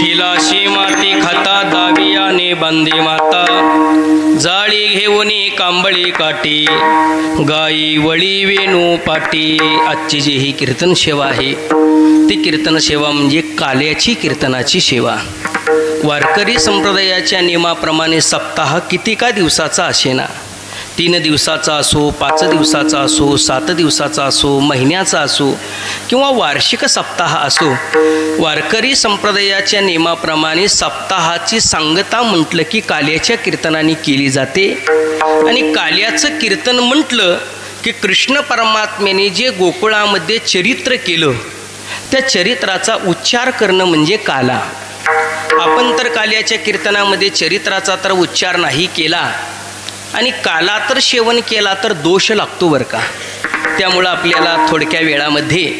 किलाशी माती खाता दावियाने बांधी माता जाळी घेऊनी कांबळी काठी गाई वळी वेणू पाटी। आजची जी ही कीर्तन सेवा आहे ती कीर्तन सेवा म्हणजे काल्याची कीर्तनाची सेवा। वारकरी संप्रदायाच्या नियमाप्रमाणे सप्ताह किती का दिवसाचा असेना, 3 दिवसाचा असो, 5 दिवसाचा असो, 7 दिवसाचा असो, महिन्याचा असो किंवा वार्षिक सप्ताह असो, वारकरी संप्रदायाच्या नियमाप्रमाणे सप्ताहाची सांगता म्हटलं की काल्याच्या कीर्तनाने केली जाते। आणि काल्याचं कीर्तन म्हटलं की कृष्ण परमात्म्याने जे गोकुळामध्ये चरित्र केलं त्या चरित्राचा उच्चार करणं म्हणजे काला। आपण तर काल्याच्या कीर्तनामध्ये चरित्राचा तर उच्चार नाही केला आणि काला तर सेवन केला तर दोष लागतो बरं का। त्यामुळं आपल्याला थोडक्या वेळामध्ये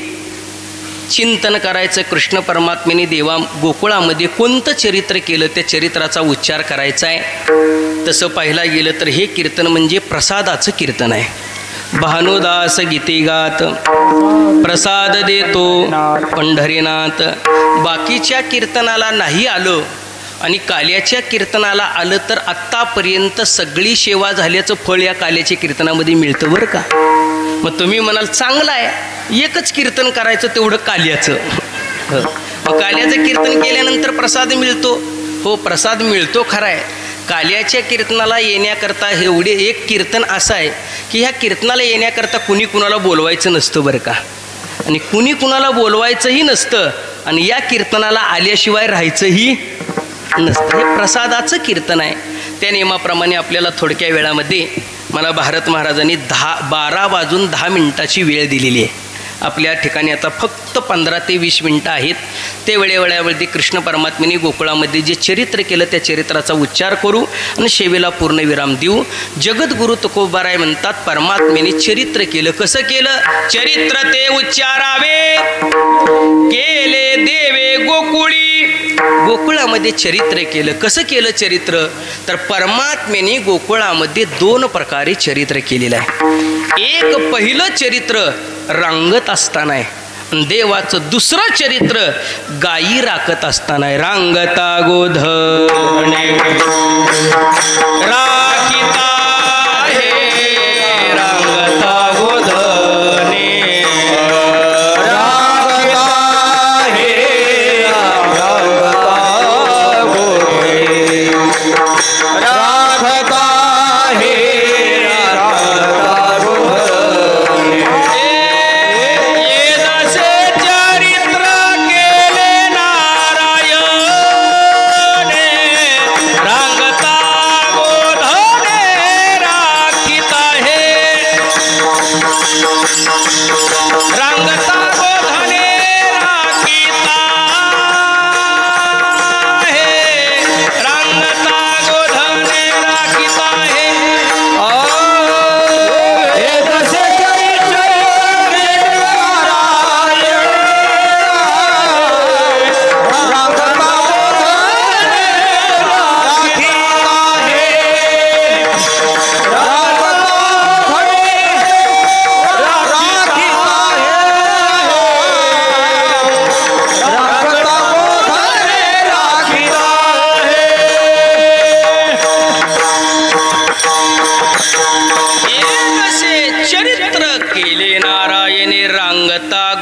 चिंतन करायचं, कृष्ण परमात्म्याने देवा गोकुळामध्ये कोणतं चरित्र केलं त्या चरित्राचा उच्चार करायचा आहे। तसं पाहायला गेलं तर हे कीर्तन म्हणजे प्रसादाचं कीर्तन आहे। भानुदास गीते गात प्रसाद देतो पंढरीनाथ। बाकीच्या कीर्तनाला नाही आलं आणि काल्याच्या कीर्तनाला आलं तर आत्तापर्यंत सगळी सेवा झाल्याचं फळ या काल्याच्या कीर्तनामध्ये मिळतं बरं का। मग तुम्ही म्हणाल चांगलं आहे, एकच कीर्तन करायचं तेवढं काल्याचं। मग काल्याचं कीर्तन केल्यानंतर प्रसाद मिळतो, हो प्रसाद मिळतो खरं आहे। काल्याच्या कीर्तनाला येण्याकरता एवढे एक कीर्तन असं आहे की ह्या कीर्तनाला येण्याकरता कुणी कुणाला बोलवायचं नसतं बरं का, आणि कुणी कुणाला बोलवायचंही नसतं आणि या कीर्तनाला आल्याशिवाय राहायचंही नसतं। हे प्रसादाचं कीर्तन आहे। त्या नियमाप्रमाणे आपल्याला थोडक्या वेळामध्ये मला भारत महाराजांनी 12 वाजून 10 मिनिटाची वेळ दिलेली आहे। आपल्या ठिकाणी आता फक्त 15 ते 20 मिनटं आहेत। ते वेळेवरती कृष्ण परमात्म्याने गोकुळामध्ये जे चरित्र केलं त्या चरित्राचा उच्चार करू आणि सेवेला पूर्ण विराम देऊ। जगद्गुरु तुकोबाराय म्हणतात परमात्म्याने चरित्र केलं, कसं केलं? चरित्र ते उच्चारावे केले देवे गोकुळी। गोकुळामध्ये चरित्र केलं, कसं केलं चरित्र? तर परमात्म्याने गोकुळामध्ये 2 प्रकारे चरित्र केलेलं आहे। एक पहिलं चरित्र रांगत असताना आहे, देवाचं दुसरं चरित्र गायी राखत असताना आहे। रांगता गोधने राखिता हे रांगता गोधने राखिता हे रांगता गोधने राखता हे रांगता गोधने।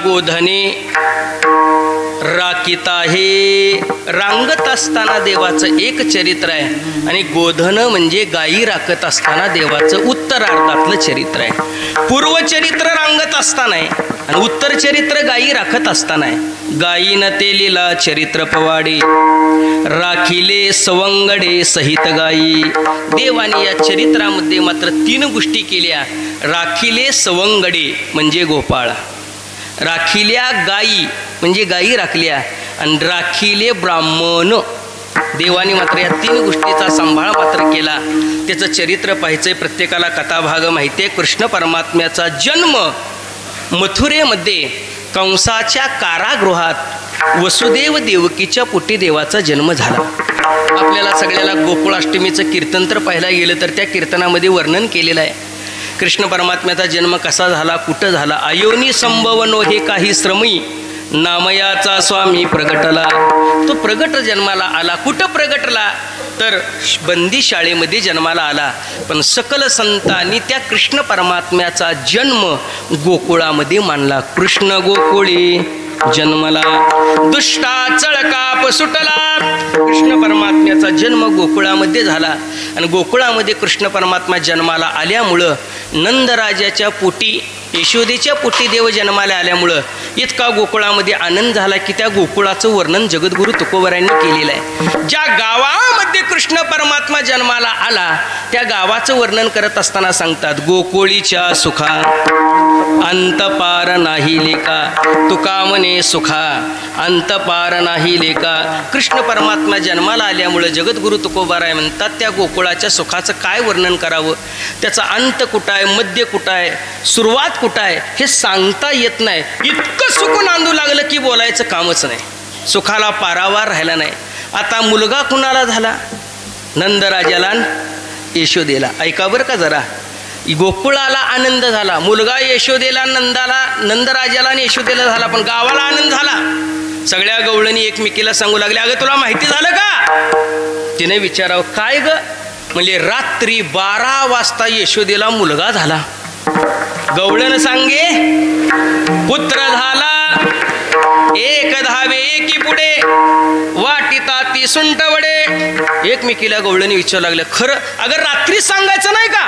गोधने राखिता हे रांगत असताना देवाचं एक चरित्र आहे आणि गोधन म्हणजे गायी राखत असताना देवाचं उत्तरार्धातलं चरित्र आहे। पूर्वचरित्र रांगत असताना आहे आणि उत्तर चरित्र गायी राखत असताना आहे। गायीन ते लीला चरित्र पवाडे राखिले सवंगडे सहित गायी। देवाने या चरित्रामध्ये मात्र 3 गोष्टी केल्या। राखिले सवंगडे म्हणजे गोपाळ, राखिल्या गायी म्हणजे गायी राखल्या आणि राखिले ब्राह्मण। देवाने मात्र या 3 गोष्टीचा सांभाळ मात्र केला। त्याचं चरित्र पाहायचंय, प्रत्येकाला कथाभाग माहिती आहे। कृष्ण परमात्म्याचा जन्म मथुरेमध्ये कंसाच्या कारागृहात वसुदेव देवकीच्या पोटी देवाचा जन्म झाला। आपल्याला सगळ्याला गोकुळाष्टमीचं कीर्तन तर पाहायला गेलं तर त्या कीर्तनामध्ये वर्णन केलेलं आहे। कृष्ण परमात्म्याचा जन्म कसा झाला, कुठं झाला। अयोनी संभवनो हे काही श्रमी नामयाचा स्वामी प्रगटला. तो प्रगट जन्माला आला. कुठं प्रगटला तर बंदी शाळेमध्ये जन्माला आला. पण सकल संतांनी त्या कृष्ण परमात्म्याचा जन्म गोकुळामध्ये मानला. कृष्ण गोकुळी जन्मला दुष्टा चळकाप सुटला. कृष्ण परमात्म्याचा जन्म गोकुळामध्ये झाला. आणि गोकुळामध्ये कृष्ण परमात्मा जन्माला आल्यामुळं नंदराजाच्या पोटी यशोदेच्या पोटी देव जन्माला आल्यामुळं इतका गोकुळामध्ये आनंद झाला की त्या गोकुळाचं वर्णन जगद्गुरु तुकोबरायांनी केलेलं आहे. ज्या गावामध्ये कृष्ण परमात्मा जन्माला आला त्या गावाचं वर्णन करत असताना सांगतात, गोकुळीच्या सुखा अंत पार नाही लेका. तुका म्हणे सुखा अंत पार नाही लेका. कृष्ण परमात्मा जन्माला आल्यामुळं जगद्गुरु तुकोबाराय म्हणतात त्या गोकुळाच्या सुखाचं काय वर्णन करावं, त्याचा अंत कुठं आहे, मध्य कुठं आहे, सुरुवात कुठं आहे हे सांगता येत नाही. इतकं सुख नांदू लागलं की बोलायचं कामच नाही. सुखाला पारावार राहिला नाही. आता मुलगा कुणाला झाला? नंदराजाला यशोदेला. ऐका बरं का जरा, गोकुळाला आनंद झाला. मुलगा यशोदेला नंदराजाला आणि यशोदेला झाला. पण गावाला आनंद झाला. सगळ्या गवळणी एकमेकीला सांगू लागले, अगं तुला माहिती झालं का? तिने विचारावं, काय ग? म्हणजे रात्री 12 वाजता यशोदेला मुलगा झाला. गवळण सांगे पुत्र झाला. एक धावे एकी पुढे वाटिता ती सुंट वडे. एकमेकीला गवळणी विचारू लागले, खरं? अगं रात्री सांगायचं नाही का?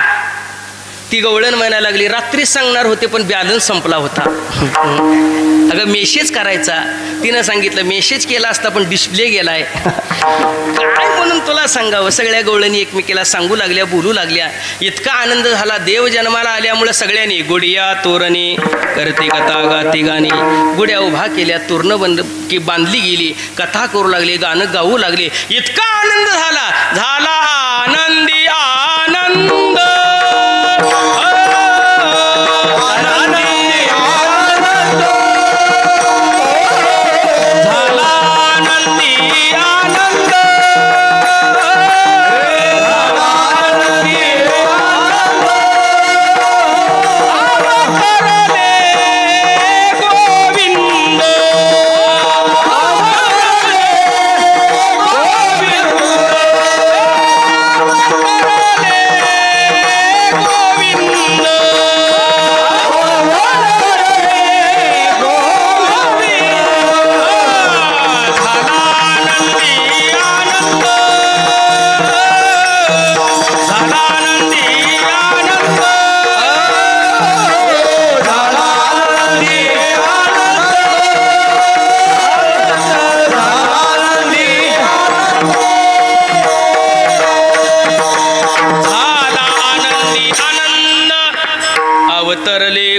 ती गवळण म्हणायला लागली, रात्रीच सांगणार होते पण बॅलन्स संपला होता. अगं मेसेज करायचा. तिनं सांगितलं मेसेज केला असता पण डिस्प्ले गेलाय. काय म्हणून तुला सांगावं? सगळ्या गवळणी एकमेकीला सांगू लागल्या, बोलू लागल्या. इतका आनंद झाला देव जन्माला आल्यामुळे सगळ्यांनी गुडिया तोरणी करते कथा गाती गाणी. गुड्या उभा केल्या, तोरणं बांधली गेली, कथा करू लागले, गाणं गाऊ लागले. इतका आनंद झाला आनंदी आनंद.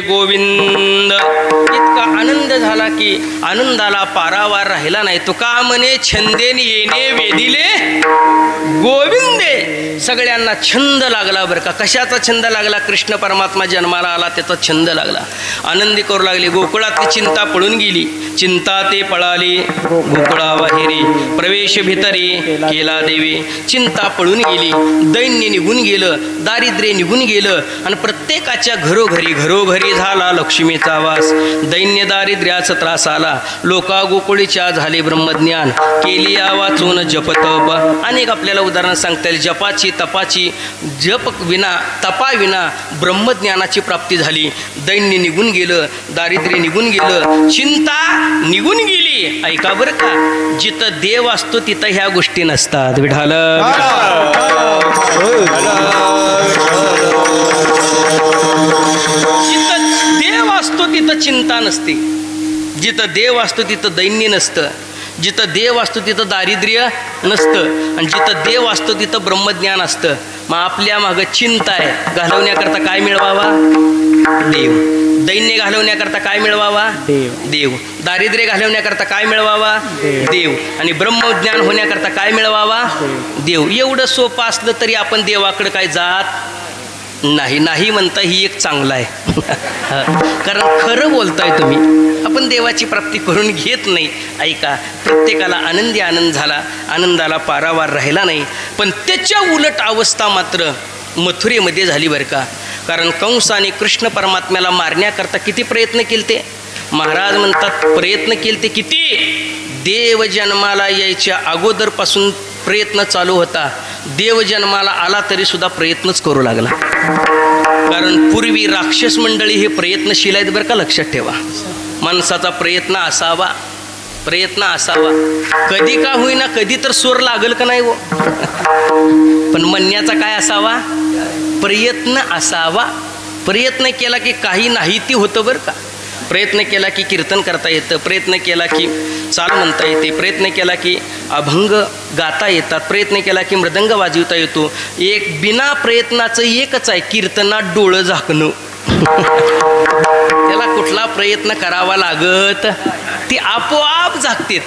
गोविंद. इतका आनंद झाला की आनंदाला पारावार राहिला नाही. तुका म्हणे छंदेन येणे वेदिले गोविंदे. सगळ्यांना छंद लागला बरं का. कशाचा छंद लागला? कृष्ण परमात्मा जन्माला आला त्याचा छंद लागला. आनंदी करू लागले. गोकुळातली चिंता पळून गेली. चिंता ते पळाली गोकुळा बाहेरी. प्रवेश भितरी केला देवी. चिंता पळून गेली. दैन्य निघून गेलं. दारिद्र्य निघून गेलं. आणि प्रत्येकाच्या घरोघरी झाला लक्ष्मीचा वास. दैन्य दारिद्र्याचा त्रास आला. लोका गोकुळीच्या झाले ब्रह्मज्ञान. केली या वाचून जप तप. अनेक आपल्याला उदाहरणं सांगता येईल. जपाची तपाची. जप विना तपा विना ब्रह्मज्ञानाची प्राप्ती झाली. दैन्य निघून गेलं. दारिद्र्य निघून गेलं. चिंता निघून गेली. ऐका बरं का, जिथं देव असतो तिथं ह्या गोष्टी नसतात. विठाल जिथं देव असतो तिथं चिंता नसते. जिथं देव असतो तिथं दैन्य नसतं. जिथं देव असतो तिथं दारिद्र्य नसतं. आणि जिथं देव असतो तिथं ब्रह्मज्ञान असतं. मग आपल्या मागं चिंता आहे. घालवण्याकरता काय मिळवावा? देव. दैन्य घालवण्याकरता काय मिळवावा? देव. दारिद्र्य घालवण्याकरता काय मिळवावा? देव. आणि ब्रह्मज्ञान होण्याकरता काय मिळवावा? देव. एवढं सोपं असलं तरी आपण देवाकडे काय जात नाही म्हणता ही एक चांगलं आहे. कारण खरं बोलताय तुम्ही. आपण देवाची प्राप्ती करून घेत नाही. ऐका, प्रत्येकाला आनंदी आनंद झाला. आनंदाला पारावार राहिला नाही. पण त्याच्या उलट अवस्था मात्र मथुरेमध्ये झाली बरं का. कारण कंसाने कृष्ण परमात्म्याला मारण्याकरता किती प्रयत्न केले ते. महाराज म्हणतात प्रयत्न केले ते किती, देव जन्माला यायच्या अगोदरपासून प्रयत्न चालू होता. देव जन्माला आला तरी सुद्धा प्रयत्नच करू लागला. कारण पूर्वी राक्षस मंडळी हे प्रयत्नशील आहेत बरं का, लक्षात ठेवा. माणसाचा प्रयत्न असावा, प्रयत्न असावा. कधी का होईना कधी तर सूर लागल का नाही हो. पण म्हणण्याचा काय असावा, प्रयत्न असावा. प्रयत्न केला की काही नाही ती होतं बरं का. प्रयत्न केला की कीर्तन करता येतं, प्रयत्न केला की चाल म्हणता येते, प्रयत्न केला की अभंग गाता येतात, प्रयत्न केला की मृदंग वाजवता येतो. एक बिना प्रयत्नाचं एकच आहे, कीर्तनात डोळं झाकणं. त्याला कुठला प्रयत्न करावा लागत, ती आपोआप झाकतेत.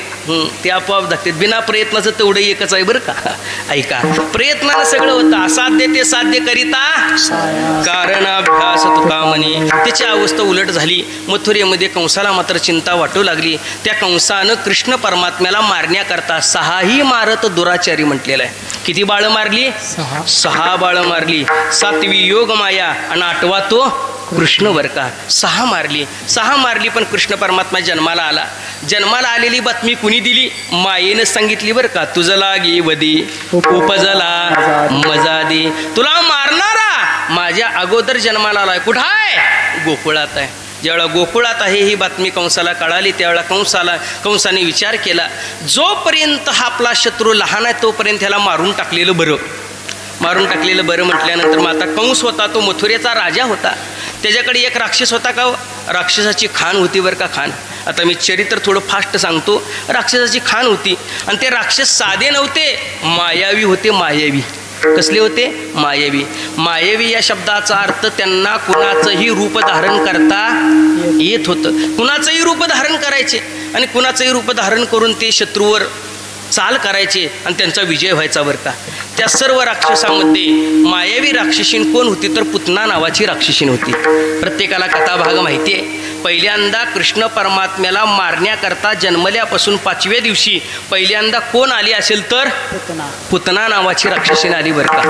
ते आपोआप झाकतेत. बिना प्रयत्नाचं तेवढं एकच आहे बरं का. ऐका, प्रयत्नानं सगळं होतं. असाध्य ते साध्य करिता कारण अभ्यास तुका म्हणे. त्याची अवस्था उलट झाली. मथुरेमध्ये कंसाला मात्र चिंता वाटू लागली. त्या कंसानं कृष्ण परमात्म्याला मारण्याकरता 6ही मारत दुराचारी म्हटलेलं आहे. किती बाळं मारली, 6 बाळं मारली. 7वी योग माया आणि 8वा तो कृष्ण बरं का. 6 मारली पण कृष्ण परमात्मा जन्माला आला. जन्माला आलेली बातमी कुणी दिली, मायेनं सांगितली बरं का. तुझं लागी वदी उपजला मजा दे. तुला मारणारा माझ्या अगोदर जन्माला आलाय. कुठं आहे, गोकुळात आहे. ज्यावेळेला गोकुळात आहे ही बातमी कंसाला कळाली, त्यावेळेला कंसाने विचार केला, जोपर्यंत हा आपला शत्रू लहान आहे तोपर्यंत ह्याला मारून टाकलेलं बरं. मारून टाकलेलं बरं म्हटल्यानंतर मग आता कंस होता तो मथुरेचा राजा होता. त्याच्याकडे एक राक्षस होता का, राक्षसाची खाण होती बरं का. खाण, आता मी चरित्र थोडं फास्ट सांगतो. राक्षसाची खाण होती आणि ते राक्षस साधे नव्हते, मायावी होते. मायावी कसले होते, मायावी. मायावी या शब्दाचा अर्थ त्यांना कुणाचंही रूप धारण करता येत होतं. कुणाचंही रूप धारण करायचे आणि कुणाचंही रूप धारण करून ते शत्रूवर चाल करायचे आणि त्यांचा विजय व्हायचा बरं का. त्या सर्व राक्षसांमध्ये मायावी राक्षसीन कोण होती तर पुतना नावाची राक्षसीन होती. प्रत्येकाला कथाभाग माहिती आहे. पहिल्यांदा कृष्ण परमात्म्याला मारण्याकरता जन्मल्यापासून 5व्या दिवशी पहिल्यांदा कोण आली असेल तर पुतना नावाची राक्षसीन आली बरं का.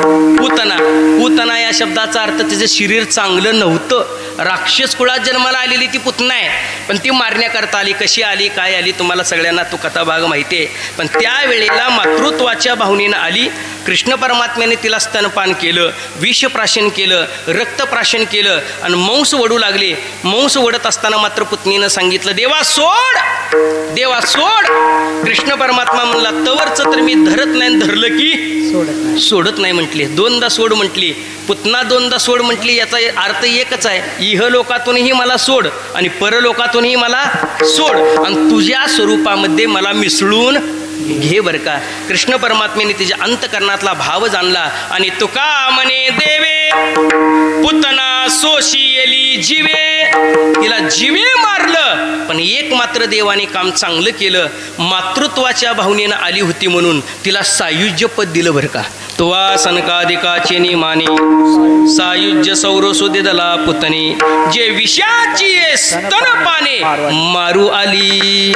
पुतना या शब्दाचा अर्थ तिचं शरीर चांगलं नव्हतं. राक्षस कुळात जन्माला आलेली ती पुतना आहे, पण ती मारण्याकरता आली. कशी आली, काय आली, तुम्हाला सगळ्यांना तो कथाभाग माहिती आहे. पण त्यावेळेला मातृत्वाच्या भावनेनं आली. कृष्ण परमात्म्याने तिला स्तनपान केलं, विषप्राशन केलं, रक्तप्राशन केलं आणि मांस वडू लागले. मांस वडत असताना मात्र पत्नीनं सांगितलं, देवा सोड, देवा सोड. कृष्ण परमात्मा म्हणला, तवरचं तर मी धरत नाही, धरलं की सोडत नाही म्हटले. 2दा सोड म्हटली. पुतना 2दा सोड म्हटली. याचा अर्थ एकच आहे, इहलोकातूनही मला सोड आणि परलोकातूनही मला सोड आणि तुझ्या स्वरूपामध्ये मला मिसळून घे बरं का. कृष्ण परमात्म्याने तिच्या अंतकरणातला भाव जाणला आणि तुका म्हणे देवे पुतना सोशियली जीवे. तिला जीवे मारलं पण एक मात्र देवाने काम चांगलं केलं. मातृत्वाच्या भावनेनं आली होती म्हणून तिला सायुज्य पद दिलं बरं का. तुवा सनकादिकाचे निमाने सायुज्य सौरसो दिदला पुतने. जे विषाची स्तनपाने मारू आली.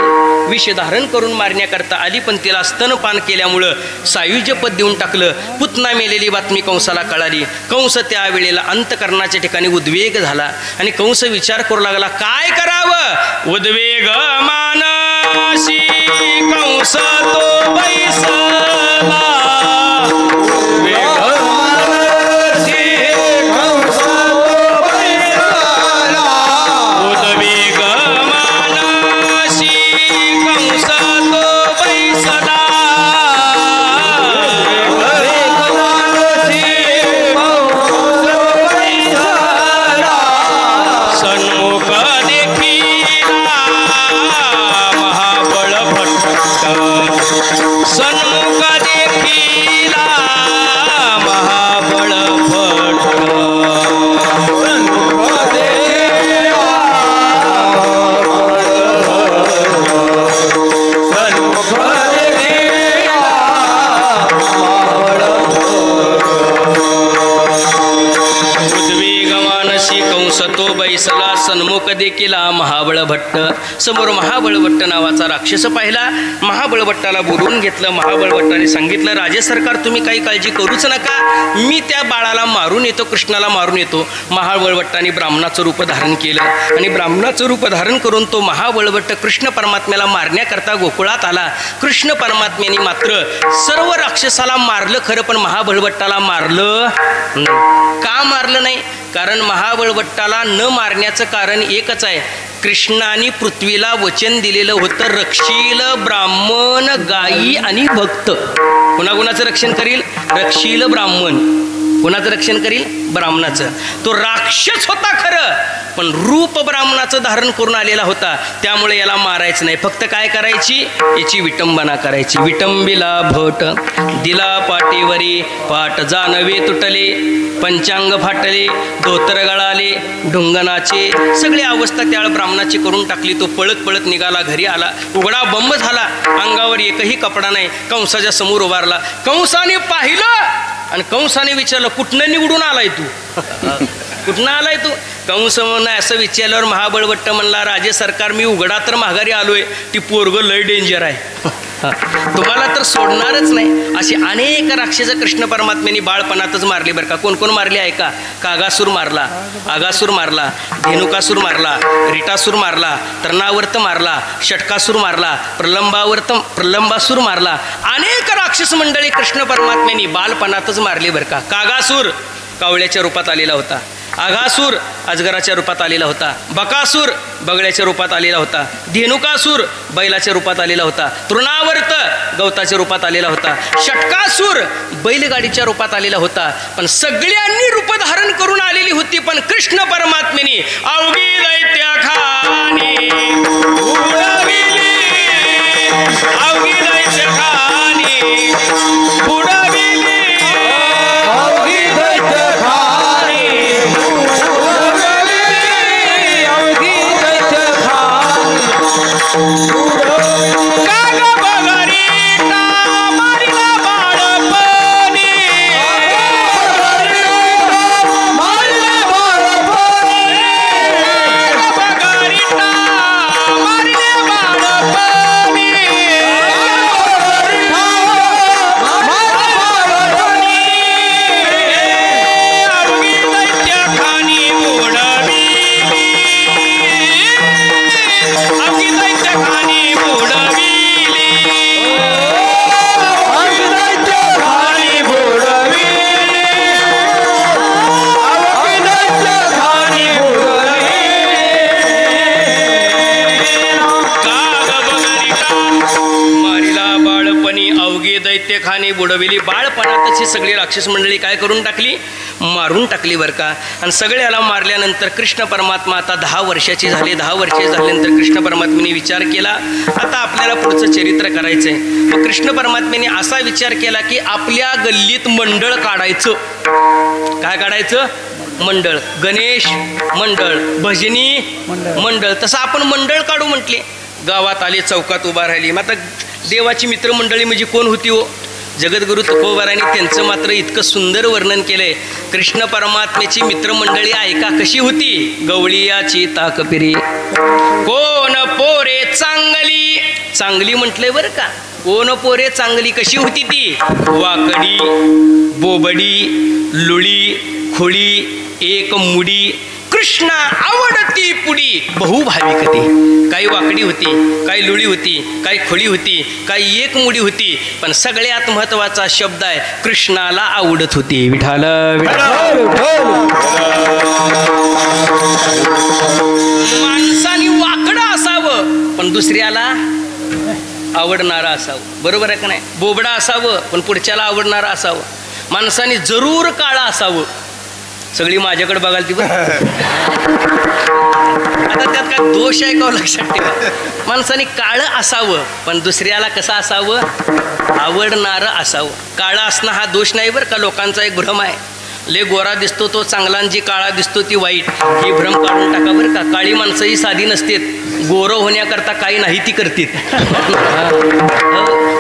विष धारण करून मारण्याकरता आली पण तिला स्तनपान केल्यामुळं सायुज्य पद देऊन टाकलं. पुतना मेलेली बातमी कंसाला कळाली. कंस त्यावेळेला अंतकरणाच्या ठिकाणी उद्वेग झाला आणि कंस विचार करू लागला, काय करावं. उद्वेग मानसी कंस तो बैसला. सन्मुख लोक देखील महाबळभट्ट. समोर महाबळभट्ट नावाचा राक्षस पाहिला. महाबळभट्टाला बोलवून घेतलं. महाबळभट्टाने सांगितलं, राजे सरकार तुम्ही काही काळजी करूच नका, मी त्या बाळाला मारून येतो, कृष्णाला मारून येतो. महाबळभट्टाने ब्राह्मणाचं रूप धारण केलं आणि ब्राह्मणाचं रूप धारण करून तो महाबळभट्ट कृष्ण परमात्म्याला मारण्याकरता गोकुळात आला. कृष्ण परमात्म्याने मात्र सर्व राक्षसाला मारलं खरं, पण महाबळभट्टाला मारलं नाही. का मारलं नाही? कारण महाबळभट्टाला न मारण्याचं कारण एकच आहे. कृष्णाने पृथ्वीला वचन दिलेलं होतं, रक्षील ब्राह्मण गायी आणि भक्त. कुणाकुणाचं रक्षण करील? रक्षील ब्राह्मण. कुणाचं रक्षण करील? ब्राह्मणाचं. तो राक्षस होता खरं, पण रूप ब्राह्मणाचं धारण करून आलेला होता, त्यामुळे याला मारायचं नाही. फक्त काय करायची? याची विटंबना करायची. विटंबिला भट दिला पाठीवरी, पाठ जानवे तुटले, पंचांग फाटले, धोतर गळाले, ढुंगणाचे, सगळी अवस्था त्या ब्राह्मणाची करून टाकली. तो पळत पळत निघाला, घरी आला, उघडा बंब झाला, अंगावर एकही कपडा नाही, कंसाच्या समोर उभारला. कंसाने पाहिलं आणि कंसाने विचारलं, कुठनं निवडून आलाय तू? कुठनं आलाय तू? कंस म्हणून असं विचारल्यावर महाबळभट्ट म्हणला, राजे सरकार मी उघडा तर माघारी आलोय, ती पोरग लय डेंजर आहे, तुम्हाला तर सोडणारच नाही. अशी अनेक राक्षस कृष्ण परमात्म्याने बाळपणातच मारली बरं का. कोण कोण मारली आहे का? कागासूर मारला, आगासूर मारला, धेनुकासूर मारला, रिटासूर मारला, तृणावर्त मारला, षटकासूर मारला, प्रलंबासूर मारला. अनेक राक्षस मंडळी कृष्ण परमात्म्याने बालपणातच मारली बरं का. कागासूर कावळ्याच्या रूपात आलेला होता, आघासूर अजगराच्या रूपात आलेला होता, बकासूर बगळ्याच्या रूपात आलेला होता, धेनुकासूर बैलाच्या रूपात आलेला होता, तृणावर्त गवताच्या रूपात आलेला होता, षटकासूर बैलगाडीच्या रूपात आलेला होता. पण सगळ्यांनी रूप धारण करून आलेली होती. पण कृष्ण परमात्म्याने अवघी दैत्या खानी उडविली, अवघी दैत्य खानी उडविली, अवघी दैत्य खानी खाणी बुडविली. बाळपणातच ही सगळी राक्षस मंडळी काय करून टाकली? मारून टाकली बरं का. आणि सगळ्याला मारल्यानंतर कृष्ण परमात्मा आता 10 वर्षाची झाली. 10 वर्षे झाल्यानंतर कृष्ण परमात्म्याने विचार केला, आता आपल्याला पुढचं चरित्र करायचं आहे. मग कृष्ण परमात्म्याने असा विचार केला की आपल्या गल्लीत मंडळ काढायचं. काय काढायचं? मंडळ. गणेश मंडळ, भजनी मंडळ, तसं आपण मंडळ काढू म्हटले. गावात आले, चौकात उभा राहिली. मग आता देवाची मित्रमंडळी म्हणजे कोण होती हो? जगद्गुरु तुकोबारांनी त्यांचं मात्र इतकं सुंदर वर्णन केलंय. कृष्ण परमात्म्याची मित्रमंडळी ऐका कशी होती. गवळीयाची ताकपिरी, कोण पोरे चांगली, चांगली म्हटलंय बरं का. कोण पोरे चांगली कशी होती ती? वाकडी, बोबडी, लुळी, खुळी, एक मुडी, कृष्णा आवडती पुडी बहुभाविकती. काही वाकडी होती, काही लुळी होती, काही खोळी होती, काही एक मुडी होती, पण सगळ्यात महत्वाचा शब्द आहे कृष्णाला आवडत होती. विठाल माणसाने वाकडं असावं पण दुसऱ्याला आवडणारा असावं. बरोबर आहे का नाही? बोबडा असावं पण पुढच्याला आवडणारा असावं. माणसाने जरूर काळा असावं. सगळी माझ्याकडे बघाल ती. आता त्यात काय दोष आहे का लक्षात ठेवा. माणसाने काळं असावं पण दुसऱ्याला कसं असावं? आवडणारं असावं. काळा असणं हा दोष नाही बरं का. लोकांचा एक भ्रम आहे, ले गोरा दिसतो तो चांगला आणि जी काळा दिसतो ती वाईट. ही भ्रम काढून टाका बरं का. काळी माणसंही साधी नसतात. गोरं होण्याकरता काही नाही ती करतात.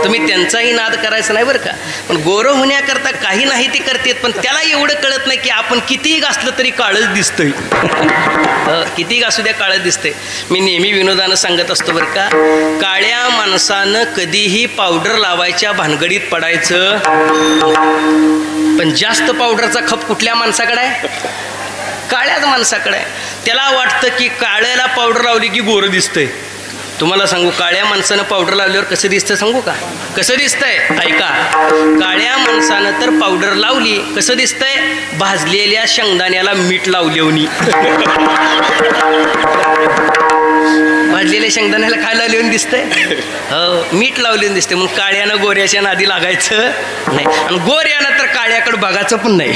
तुम्ही त्यांचाही नाद करायचा नाही बरं का. पण गोरं होण्याकरता काही नाही ते करतेत, पण त्याला एवढं कळत नाही की आपण कितीही घासलं तरी काळच दिसतंय. कितीही घासू द्या काळच दिसतंय. मी नेहमी विनोदानं सांगत असतो बरं का, काळ्या माणसानं कधीही पावडर लावायच्या भानगडीत पडायचं, पण जास्त पावडरचा खप कुठल्या माणसाकडे आहे? काळ्याच माणसाकडे आहे. त्याला वाटतं की काळ्याला पावडर लावली की गोरं दिसतंय. तुम्हाला सांगू, काळ्या माणसानं पावडर लावल्यावर कसं दिसतं सांगू का? कसं दिसतंय ऐका. काळ्या माणसानं तर पावडर लावली, कसं दिसतंय? भाजलेल्या शेंगदाण्याला मीठ लावल्यावनी. भाजलेल्या शेंगदाण्याला काय लावल्यावर दिसतंय? हो, मीठ लावल्यावर दिसते. मग काळ्यानं गोऱ्याच्या नादी लागायचं नाही, आणि गोऱ्यानं तर काळ्याकडे बघायचं पण नाही.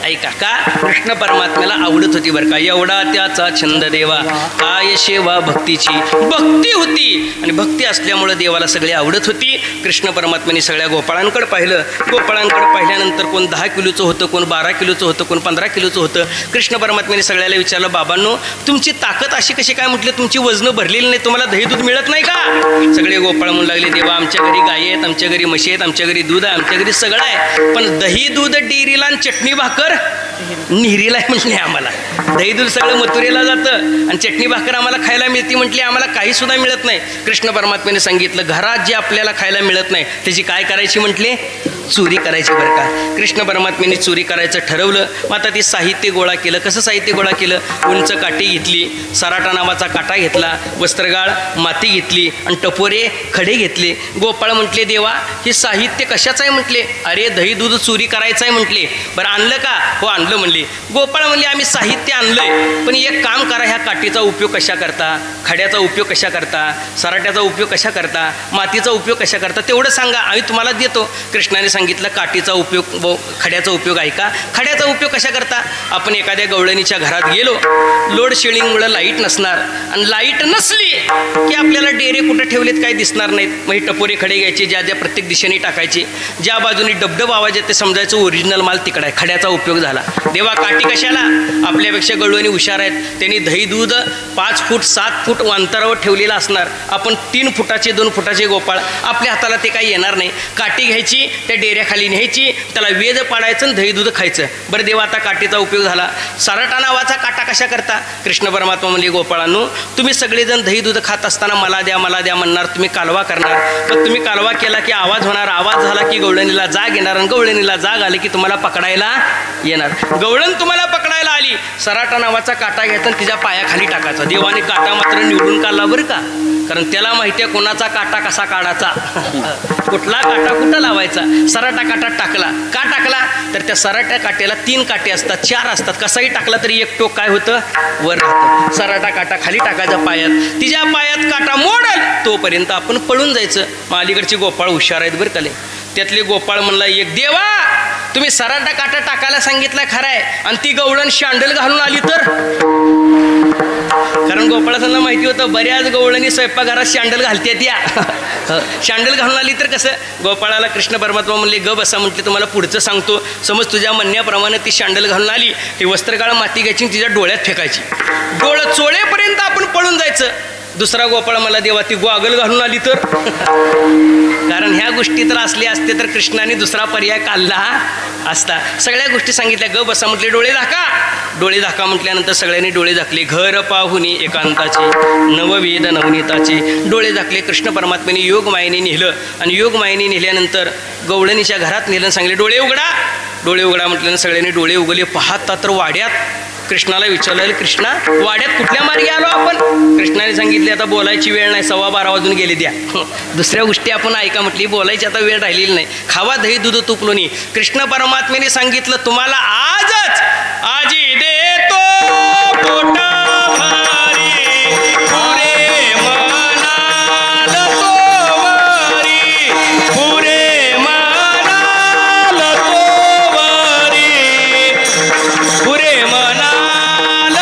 ऐका, का कृष्ण परमात्म्याला आवडत होती बरं का. एवढा त्याचा छंद देवा, काय सेवा भक्तीची. भक्ती होती, आणि भक्ती असल्यामुळं देवाला सगळे आवडत होती. कृष्ण परमात्म्याने सगळ्या गोपाळांकडे पाहिलं. गोपाळांकडे पाहिल्यानंतर कोण 10 किलोचं होतं, कोण 12 किलोचं होतं, कोण 15 किलोचं होतं. कृष्ण परमात्म्याने सगळ्याला विचारलं, बाबांनो तुमची ताकद अशी कशी काय? म्हटलं, तुमची वजनं भरलेली नाही, तुम्हाला दही दूध मिळत नाही का? सगळे गोपाळ म्हणू लागले, देवा आमच्या घरी गाय आहेत, आमच्या घरी म्हशी आहेत, आमच्या घरी दूध आहे, आमच्या घरी सगळं आहे, पण दही दूध डेअरीला आणि चटणी भाकर निहिरीला म्हटले. आम्हाला दही दूध सगळं मथुरेला जातं, आणि चटणी भाकर आम्हाला खायला मिळते म्हटली, आम्हाला काही सुद्धा मिळत नाही. कृष्ण परमात्म्याने सांगितलं, घरात जे आपल्याला खायला मिळत नाही त्याची काय करायची म्हटले? चोरी करायची बरं का. कृष्ण परमात्म्याने चोरी करायचं ठरवलं. मग आता ती साहित्य गोळा केलं. कसं साहित्य गोळा केलं? उंच काठी घेतली, सराटा नावाचा काटा घेतला, वस्त्रगाळ माती घेतली, आणि टपोरे खडे घेतले. गोपाळ म्हटले, देवा हे साहित्य कशाचं आहे म्हटले? अरे दही दूध चोरी करायचं आहे म्हटले. बरं आणलं का? हो आणलं म्हणले. गोपाळ म्हणले, आम्ही साहित्य आणलंय, पण एक काम करा, ह्या काठीचा उपयोग कशा करता, खड्याचा उपयोग कशा करता, सराट्याचा उपयोग कशा करता, मातीचा उपयोग कशा करता, तेवढं सांगा, आम्ही तुम्हाला देतो. कृष्णाने सांगितलं, काठीचा उपयोग व खड्याचा उपयोग ऐका. खड्याचा उपयोग कशा करता? आपण एखाद्या गवळणीच्या घरात गेलो, लोड शेडिंगमुळे लाईट नसणार, आणि लाईट नसली की आपल्याला डेरे कुठे ठेवलेत काही दिसणार नाहीत. मग टपोरे खडे घ्यायचे, ज्या ज्या प्रत्येक दिशेने टाकायचे, ज्या बाजूने डबडब आवाज येते समजायचं ओरिजिनल माल तिकडे आहे. खड्याचा उपयोग झाला. देवा काठी कशाला? आपल्यापेक्षा गवळणी हुशार आहेत, त्यांनी दही दूध 5 फूट 7 फूट अंतरावर ठेवलेलं असणार. आपण 3 फुटाचे 2 फुटाचे गोपाळ, आपल्या हाताला ते काही येणार नाही. काठी घ्यायची, त्या डेऱ्याखाली न्यायची, त्याला वेद पाडायचं आणि दही दूध खायचं. बरं देवा आता काठीचा उपयोग झाला. सराटा नावाचा काटा कशा करता? कृष्ण परमात्मा म्हणले, गोपाळांनो तुम्ही सगळेजण दही दूध खात असताना मला द्या मला द्या म्हणणार, तुम्ही कालवा करणार. मग तुम्ही कालवा केला की आवाज होणार, आवाज झाला की गवळणीला जाग येणार, आणि गवळणीला जाग आली की तुम्हाला पकडायला येणार. गवळण तुम्हाला पकडायला आली, सराटा नावाचा काटा घ्यायचा आणि तिच्या पायाखाली टाकायचा. देवाने काटा मात्र निवडून काढला बरं का, कारण त्याला माहिती आहे कोणाचा काटा कसा काढायचा, कुठला काटा कुठं लावायचा. सराटा काटा टाकला. का टाकला? तर त्या सराट्या काट्याला 3 काटे असतात, 4 असतात. कसाही टाकला तरी एक टोक काय होतं? वर राहतं. सराटा काटा खाली टाकायचा पायात, तिच्या पायात काटा मोडल तोपर्यंत आपण पळून जायचं. मग अलीकडची गोपाळ हुशार आहेत बरं का. त्यातले गोपाळ म्हणला, एक देवा तुम्ही सराटा काटा टाकायला सांगितलं खरं आहे, आणि ती गवळण शांडल घालून आली तर? कारण गोपाळांना माहिती होतं बऱ्याच गवळणी स्वयंपाकघरात शांडल घालतात या. शांडल घालून आली तर कसं? गोपाळाला कृष्ण परमात्मा म्हणले, ग बसा म्हटले, तुम्हाला पुढचं सांगतो. समज तुझ्या म्हणण्याप्रमाणे ती शांडल घालून आली, ती वस्त्रगाळ माती घ्यायची, तिच्या डोळ्यात फेकायची, डोळं चोळेपर्यंत आपण पळून जायचं. दुसरा गोपाळ मला, देवा ती गोगल घालून आली तर? कारण ह्या गोष्टी तर असल्या असते तर कृष्णाने दुसरा पर्याय काढला असता. सगळ्या गोष्टी सांगितल्या. ग बसा म्हटले, डोळे झाका. डोळे झाका म्हटल्यानंतर सगळ्यांनी डोळे झाकले. घर पाहुनी एकांताचे, नववेद नवनीताचे. डोळे झाकले. कृष्ण परमात्म्याने योगमायेने नेलं, आणि योगमायेने नेल्यानंतर गवळणीच्या घरात नेलं, सांगले डोळे उघडा. डोळे उघडा म्हटल्यानं सगळ्यांनी डोळे उघडले. पाहता तर वाड्यात. कृष्णाला विचारलं, कृष्णा वाड्यात कुठल्या मार्गे आलो आपण? कृष्णाने सांगितले, आता बोलायची वेळ नाही, 12:15 वाजून गेले द्या. दुसऱ्या गोष्टी आपण ऐका म्हटली, बोलायची आता वेळ राहिलेली नाही. खावा दही दूध तूप लोणी. कृष्ण परमात्म्याने सांगितलं, तुम्हाला आजच आजी देतो पोटा भारी, पुरे मनाल तोवरी, पुरे मनाल तोवरी, पुरे मनाल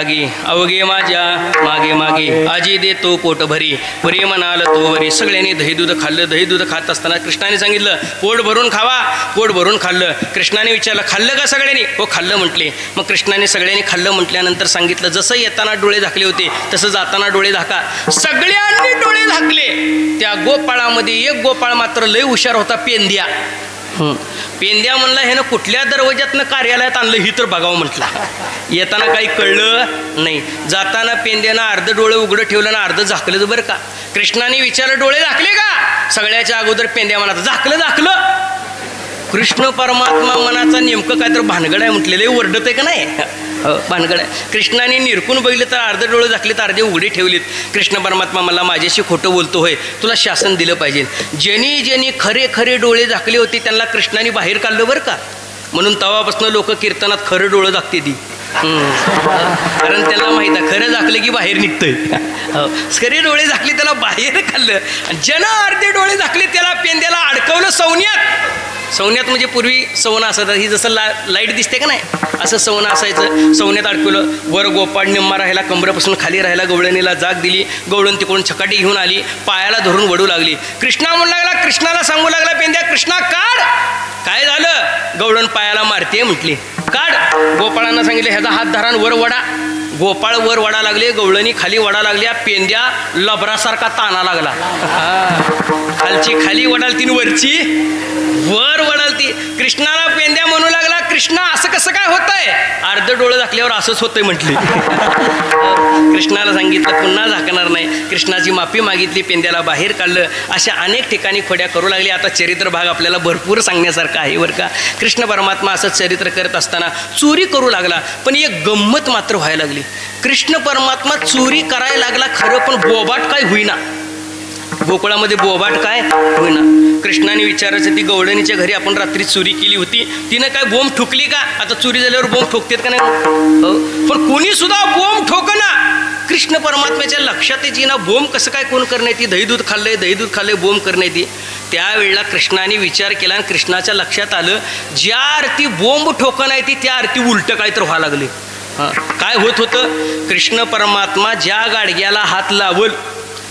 जागी अवघे माझ्या मागे मागे आजी देतो पोट भरी परी म्हणाल तो वरी. सगळ्यांनी दही दूध खाल्लं. दही दूध खात असताना कृष्णाने सांगितलं पोट भरून खावा. पोट भरून खाल्लं. कृष्णाने विचारलं खाल्लं का सगळ्यांनी? हो खाल्लं म्हटले. मग कृष्णाने सगळ्यांनी खाल्लं म्हटल्यानंतर सांगितलं जसं येताना डोळे झाकले होते तसं जाताना डोळे झाका. सगळ्यांनी डोळे झाकले. त्या गोपाळामध्ये एक गोपाळ मात्र लय हुशार होता, पेंद्या. पेंद्या म्हणला हे ना कुठल्या दरवाज्यातनं कार्यालयात आणलं ही तर बघावं म्हटला. येताना काही कळलं नाही. जाताना पेंद्यानं अर्ध डोळे उघडं ठेवलं ना अर्ध झाकलं. बरं का कृष्णाने विचारलं डोळे झाकले का? सगळ्याच्या अगोदर पेंद्या म्हणाला झाकलं झाकलं. कृष्ण परमात्मा मनाचा नेमकं काय तर भानगड आहे म्हटलेलं आहे. ओरडत आहे का नाही? भानगड आहे. कृष्णाने निरकून बघितलं तर अर्धे डोळे झाकले तर अर्धे उघडे ठेवलेत. कृष्ण परमात्मा मला माझ्याशी खोटं बोलतो होय, तुला शासन दिलं पाहिजे. ज्यांनी ज्यांनी खरे खरे डोळे झाकले होते त्यांना कृष्णाने बाहेर काढलं बरं का. म्हणून तेव्हापासून लोक कीर्तनात खरं डोळं झाकते ती. कारण त्याला माहीत आहे खरं झाकलं की बाहेर निघतंय. खरे डोळे झाकले त्याला बाहेर काढलं. ज्यानं अर्धे डोळे झाकले त्याला पेंद्याला अडकवलं सवन्यात. सवन्यात म्हणजे पूर्वी सवनं असायचं, ही जसं लाईट दिसते का नाही असं सवनं असायचं. सवन्यात अडकवलं. वर गोपाळ निम्मा राहायला कमरेपासून खाली राहायला गवळणीला जाग दिली. गवळण तिकडून छकाटी घेऊन आली. पायाला धरून वडू लागली. कृष्णा म्हणू लागला. कृष्णाला सांगू लागला पेंद्या कृष्णा काढ. काय झालं? गवळण पायाला मारते म्हटली. काढ. गोपाळांना सांगितलं ह्याचा हात धरान वर वडा. गोपाळ वर वडा लागले. गवळणी खाली वडा लागल्या. पेंद्या लबरासारखा ताना लागला. खालची खाली वडालती वरची वर वडालती. कृष्णाला पेंद्या म्हणू लागला कृष्णा असं कसं काय होतंय? अर्ध डोळं झाकल्यावर असंच होतंय म्हटली. कृष्णाला सांगितलं पुन्हा झाकणार नाही. कृष्णाची माफी मागितली. पेंद्याला बाहेर काढलं. अशा अनेक ठिकाणी खोड्या करू लागली. आता चरित्र भाग आपल्याला भरपूर सांगण्यासारखा आहे बरं का. कृष्ण परमात्मा असं चरित्र करत असताना चोरी करू लागला. पण एक गंमत मात्र व्हायला लागली. कृष्ण परमात्मा चोरी करायला लागला खरं, पण बोबाट काय होईना. गोकुळामध्ये बोबाट काय होईना. कृष्णाने विचारायचं ती गवळणीच्या घरी आपण रात्री चोरी केली होती, तिनं काय बोंब ठोकली का? आता चोरी झाल्यावर बोंब ठोकतात का नाही? पण कोणी सुद्धा बोंब ठोकना. कृष्ण परमात्म्याच्या लक्षात यायची ना बोंब कसं काय कोण करण्यात येते. दही दूध खाल्लंय बोंब करण्यात येते. त्यावेळेला कृष्णाने विचार केला आणि कृष्णाच्या लक्षात आलं ज्या आरती बोंब ठोकणं आहे ती त्या आरती उलटं काय तर व्हायला लागले. काय होत होतं? कृष्ण परमात्मा ज्या गाडग्याला हात लावल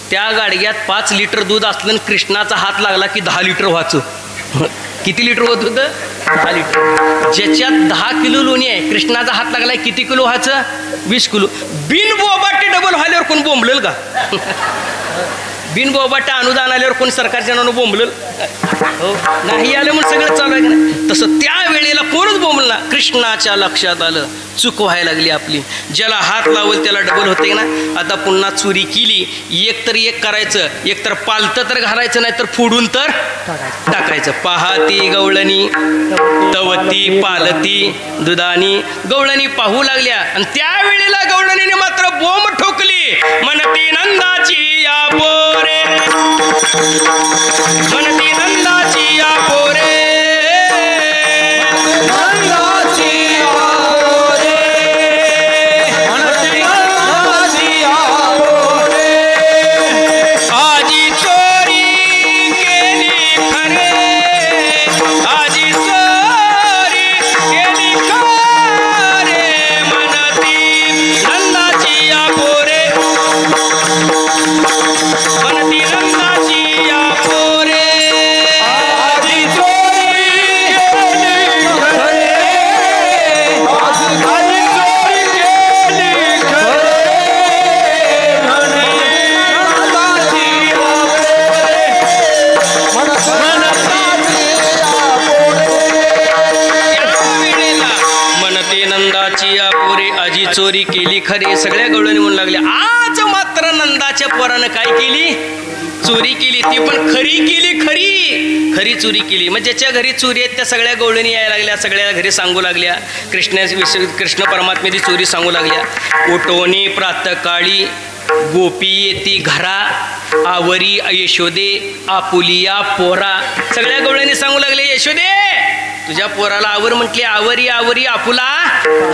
त्या गाडग्यात 5 लिटर दूध असलं. कृष्णाचा हात लागला की 10 लिटर व्हायचं. किती लिटर होत होतं? 10 लिटर. ज्याच्यात 10 किलो लोणी आहे कृष्णाचा हात लागलाय किती किलो व्हायचं? 20 किलो. बिन बोबाटे डबल व्हायल्यावर कोण बोंबलेल का? बिन बोबाटा अनुदान आल्यावर कोणी सरकारच्या नावानं बोंबलेल? हो नाही आलं म्हणून सगळं चालू आहे का नाही? तसं त्या वेळेला कोणच बोंबला. कृष्णाच्या लक्षात आलं चूक व्हायला लागली आपली. ज्याला हात लावल त्याला डबल होते ना. आता पुन्हा चोरी केली. एक तर एक करायचं, एक तर पालतं तर घालायचं नाही तर फोडून तर टाकायचं. पाहती गवळणी तवती पालती दुधानी. गवळणी पाहू लागल्या आणि त्यावेळेला गवळणीने मात्र बोंब ठोकली. म्हणती नंदाची या पोरे, म्हणती नंदाची या पोरे, चोरी केली खरी. सगळ्या गवळणी म्हणू लागल्या आज मात्र नंदाच्या पोरानं काय केली? चोरी केली. ती पण खरी केली. खरी चोरी केली. मग ज्याच्या घरी चोरी आहेत त्या सगळ्या गवळणी यायला लागल्या. सगळ्या घरी सांगू लागल्या कृष्ण परमात्म्याची चोरी सांगू लागल्या. उठवणी प्रातकाळी गोपी येती घरा, आवरी यशोदे आपुलिया पोरा. सगळ्या गवळणी सांगू लागले यशोदे तुझ्या पोराला आवर म्हटले. आवरी आवरी आपुला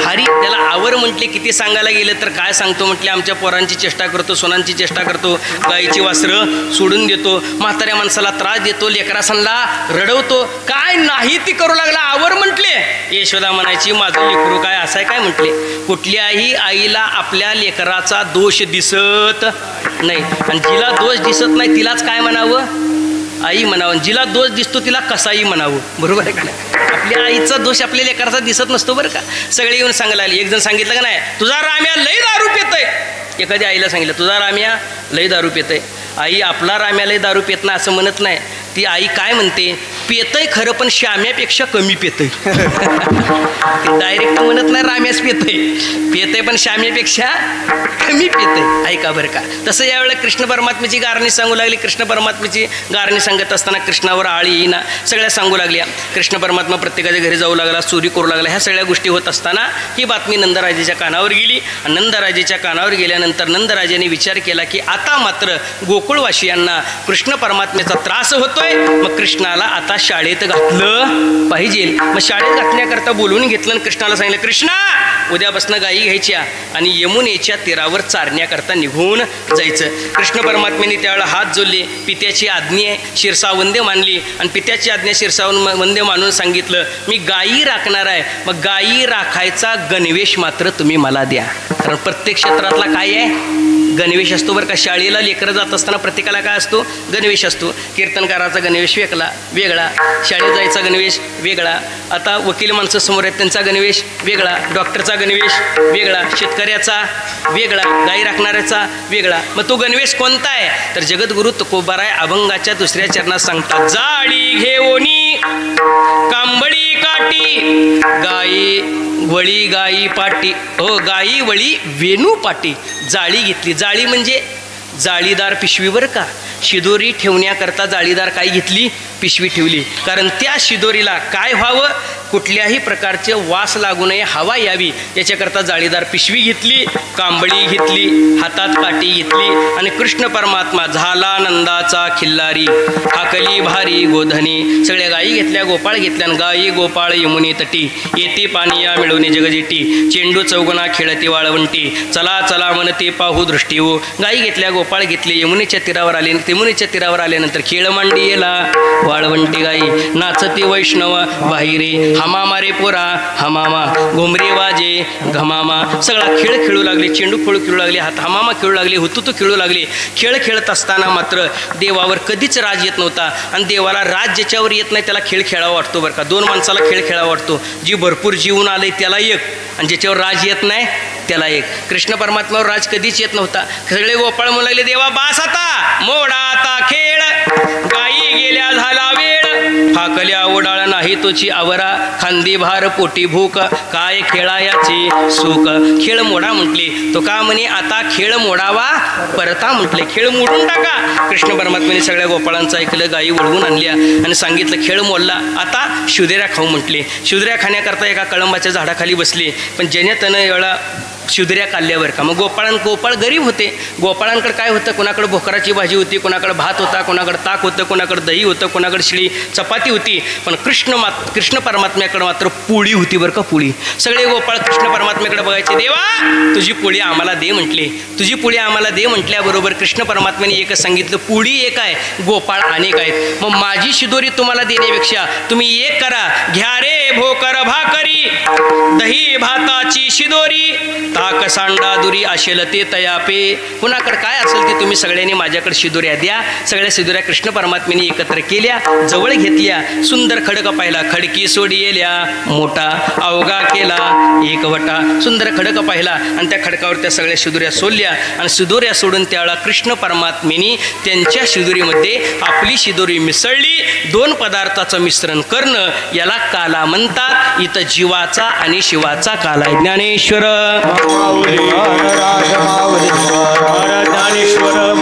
हरी. त्याला आवर म्हटले. किती सांगायला गेलं तर काय सांगतो म्हटले. आमच्या पोरांची चेष्टा करतो, सोनांची चेष्टा करतो, गायीची वासरं सोडून देतो, म्हाताऱ्या माणसाला त्रास देतो, लेकरासांना रडवतो. काय नाही ती करू लागला. आवर म्हटले. यशोदा म्हणायची माझं लेकरू काय असं आहे काय म्हटले. कुठल्याही आईला आपल्या लेकराचा दोष दिसत नाही आणि जिला दोष दिसत नाही तिलाच काय म्हणावं आई म्हणावं. जिला दोष दिसतो तिला कसाई म्हणावं. बरोबर आहे का नाही. आपल्या आईचा दोष आपल्या लेकराचा दिसत नसतो बरं का. सगळे येऊन सांगायला आले. एक जण सांगितलं का नाही तुझा राम्या लई दारू पितोय. एखाद्या आईला सांगितलं तुझा राम्या लई दारू पितोय. आई आपला राम्या लई दारू पित नाही असं म्हणत नाही. ती आई काय म्हणते पेतय खरं पण श्याम्यापेक्षा कमी पेतय. डायरेक्ट म्हणत नाही राम्यास पेतय पण श्याम्यापेक्षा कमी पेतय. ऐका बरं का. तसं यावेळेला कृष्ण परमात्म्याची गारणी सांगू लागली. कृष्ण परमात्म्याची गारणी सांगत असताना कृष्णावर आळी येईना सगळ्या सांगू लागल्या. कृष्ण परमात्मा प्रत्येकाच्या घरी जाऊ लागला, चोरी करू लागला. ह्या सगळ्या गोष्टी होत असताना ही बातमी नंदराजाच्या कानावर गेली. नंदराजाच्या कानावर गेल्यानंतर नंदराजाने विचार केला की आता मात्र गोकुळवासियांना कृष्ण परमात्म्याचा त्रास होतोय. मग कृष्णाला आता शाळेत घातलं पाहिजे. मग शाळेत घातण्याकरता बोलवून घेतलं आणि कृष्णाला सांगितलं कृष्णा उद्यापासून गायी घ्यायच्या आणि यमुनेच्या तीरावर चारण्याकरता निघून जायचं. कृष्ण परमात्म्याने त्यावेळेला हात जोडले. पित्याची आज्ञा आहे शिरसावंदे मानली आणि पित्याची आज्ञा शिरसावंदे मानून सांगितलं मी गायी राखणार आहे. मग गायी राखायचा गणवेश मात्र तुम्ही मला द्या. कारण प्रत्येक क्षेत्रातला काय आहे गणवेश असतो बरं का. शाळेला लेकरं जात असताना प्रत्येकाला काय असतो गणवेश असतो. कीर्तनकाराचा गणवेश वेगळा, शाळेत जायचा गणवेश वेगळा, आता वकील माणसं समोर आहेत त्यांचा गणवेश वेगळा, डॉक्टरचा गणवेश वेगळा, शेतकऱ्याचा वेगळा, गाई राखणाऱ्याचा वेगळा. मग तो गणवेश कोणता आहे तर जगद्गुरु तुकोबाराय अभंगाच्या दुसऱ्या चरणात सांगतात जाळी घेऊनी कांबळी काठी गाई वळी गाई पाटी हो गाई वळी वेणू पाटी. जाळी घेतली. जाळी म्हणजे जाळीदार पिशवी बरं का. शिदोरी ठेवण्याकरता जाळीदार काय घेतली पिशवी ठेवली. कारण त्या शिदोरीला काय व्हावं कुठल्याही प्रकारचे वास लागू नये हवा यावी याच्याकरता जाळीदार पिशवी घेतली. कांबळी घेतली, हातात काठी घेतली आणि कृष्ण परमात्मा झाला नंदाचा खिल्लारी हाकली भारी गोधनी. सगळ्या गायी घेतल्या, गोपाळ घेतल्या. गायी गोपाळ यमुने तटी येते पानिया मिळवणे जगजेटी चेंडू चौगुणा खेळती वाळवंटी चला चला म्हणते पाहू दृष्टी हो. गायी घेतल्या, गोपाळ घेतले, यमुनेच्या तीरावर आले. यमुनेच्या तीरावर आल्यानंतर खेळ मांडी येला वाळवंटी गाई नाचती वैष्णव बाहिरे हमामा रे पोरा हमामा घुमरे वाजे घमामा. सगळा खेळ खेळू लागले. चेंडू खेळू लागले, हात हमामा खेळू लागले, हुतुतू खेळू लागले. खेळ खेळत असताना मात्र देवावर कधीच राज येत नव्हता आणि देवाला राज ज्याच्यावर येत नाही त्याला खेळ खेळावा वाटतो बरं का. दोन माणसाला खेळ खेळावा वाटतो. जी भरपूर जीवन आले त्याला एक आणि ज्याच्यावर राज येत नाही त्याला एक. कृष्ण परमात्म्यावर राज कधीच येत नव्हता. सगळे गोपाळ म्हणू लागले देवा बास आता मोडा आता खेळ गायी गेल्या झाला वेळ फाकल्या ओडाळ नाही तोची आवरा खांदी भार पोटी भूक काय खेळायाची सुख. खेळ मोडा म्हटले तो का म्हणे आता खेळ मोडावा परता म्हटले खेळ मोडून टाका. कृष्ण परमात्म्याने सगळ्या गोपाळांचं ऐकलं. गायी वळवून आणल्या आणि सांगितलं खेळ मोडला आता शिवदेऱ्या खाऊ म्हटले. शिवदेऱ्या खाण्याकरता एका कळंबाच्या झाडाखाली बसले. पण ज्याने त्यानं एवढा शिवदऱ्या काढल्यावर का मग गोपाळ गरीब होते. गोपाळांकडे काय होतं कोणाकडे भोकराची भाजी होती, कोणाकडे भात होता, कोणाकडे ताक होतं, कोणाकडे दही होतं, कोणाकडे शिळी चपाती होती. पण कृष्ण परमात्म्याकडे मात्र पोळी होती बरं का. पोळी. सगळे गोपाळ कृष्ण परमात्म्याकडे बघायचे देवा तुझी पोळी आम्हाला दे म्हटले. तुझी पोळी आम्हाला दे म्हटल्याबरोबर कृष्ण परमात्म्याने एकच सांगितलं पोळी एक आहे गोपाळ अनेक आहेत. मग माझी शिदोरी तुम्हाला देण्यापेक्षा तुम्ही एक करा घ्या रे भोकर भाकरी दही भाताची शिदोरी ताक सांडा दुरी असेल ते तयापे. कुणाकडे काय असेल ते तुम्ही सगळ्यांनी माझ्याकडे शिदोऱ्या द्या. सगळ्या शिदोऱ्या कृष्ण परमात्म्याने एकत्र केल्या, जवळ घेतल्या. सुंदर खडक पाहिला, खडकी सोडी येल्या मोठा अवघा केला एक वटा. सुंदर खडक पाहिला आणि त्या खडकावर त्या सगळ्या शिदोऱ्या सोडल्या आणि शिदोऱ्या सोडून त्यावेळेला कृष्ण परमात्म्याने त्यांच्या शिदोरीमध्ये आपली शिदोरी मिसळली. दोन पदार्थाचं मिश्रण करणं याला काला म्हणतात. इथं जीवाचा आणि शिवाचा काला. ज्ञानेश्वर ज्ञानेश्वर